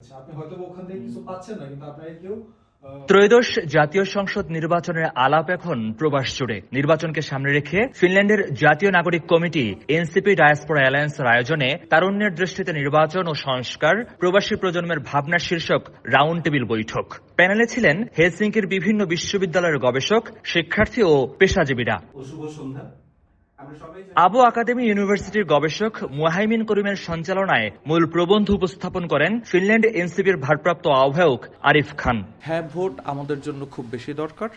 হচ্ছে, আপনি হয়তো ওখান থেকে কিছু পাচ্ছেন না, কিন্তু আপনাকে কেউ ত্রয়োদশ জাতীয় সংসদ নির্বাচনের আলাপ এখন প্রবাস জুড়ে। নির্বাচনকে সামনে রেখে ফিনল্যান্ডের জাতীয় নাগরিক কমিটি এনসিপি ডায়াসপোরা অ্যালায়েন্সের আয়োজনে তারুণ্যের দৃষ্টিতে নির্বাচন ও সংস্কার, প্রবাসী প্রজন্মের ভাবনা শীর্ষক রাউন্ড টেবিল বৈঠক। প্যানেলে ছিলেন হেলসিঙ্কির বিভিন্ন বিশ্ববিদ্যালয়ের গবেষক, শিক্ষার্থী ও পেশাজীবীরা। আবু একাডেমি ইউনিভার্সিটির গবেষক মুহাইমিন করিমের সঞ্চালনায় মূল প্রবন্ধ উপস্থাপন করেন ফিনল্যান্ড এনসিপির ভারপ্রাপ্ত আহ্বায়ক আরিফ খান। হ্যাঁ ভোট আমাদের জন্য খুব বেশি দরকার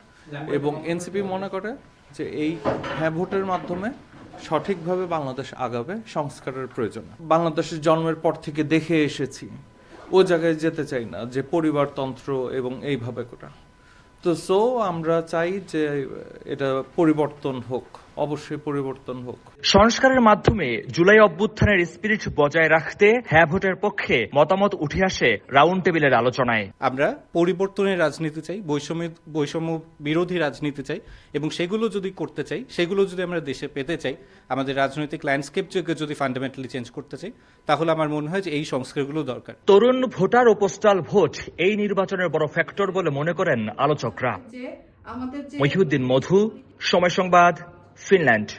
এবং এনসিপি মনে করে যে এই হ্যাঁ ভোটের মাধ্যমে সঠিকভাবে বাংলাদেশ আগাবে, সংস্কারের প্রয়োজন। বাংলাদেশের জন্মের পর থেকে দেখে এসেছি, ও জায়গায় যেতে চাই না যে পরিবারতন্ত্র এবং এইভাবে করা। তো আমরা চাই যে এটা পরিবর্তন হোক, অবশ্যই পরিবর্তন হোক। সংস্কারের মাধ্যমে জুলাই অভ্যুত্থানের স্পিরিট বজায় রাখতে হ্যাঁ ভোটের পক্ষে মতামত উঠে আসে রাউন্ড টেবিলের আলোচনায়। আমরা পরিবর্তনের রাজনীতি চাই, বৈষম্য বিরোধী রাজনীতি চাই, এবং সেগুলো যদি করতে চাই, সেগুলো যদি আমরা দেশে পেতে চাই, আমাদের রাজনৈতিক ল্যান্ডস্কেপকে যদি ফান্ডামেন্টালি চেঞ্জ করতে চাই, তাহলে আমার মনে হয় যে এই সংস্কারগুলো দরকার। তরুণ ভোটার ও পোস্টাল ভোট এই নির্বাচনের বড় ফ্যাক্টর বলে মনে করেন আলোচকরা। মহিউদ্দিন মধু, সময় সংবাদ, ফিনল্যান্ড।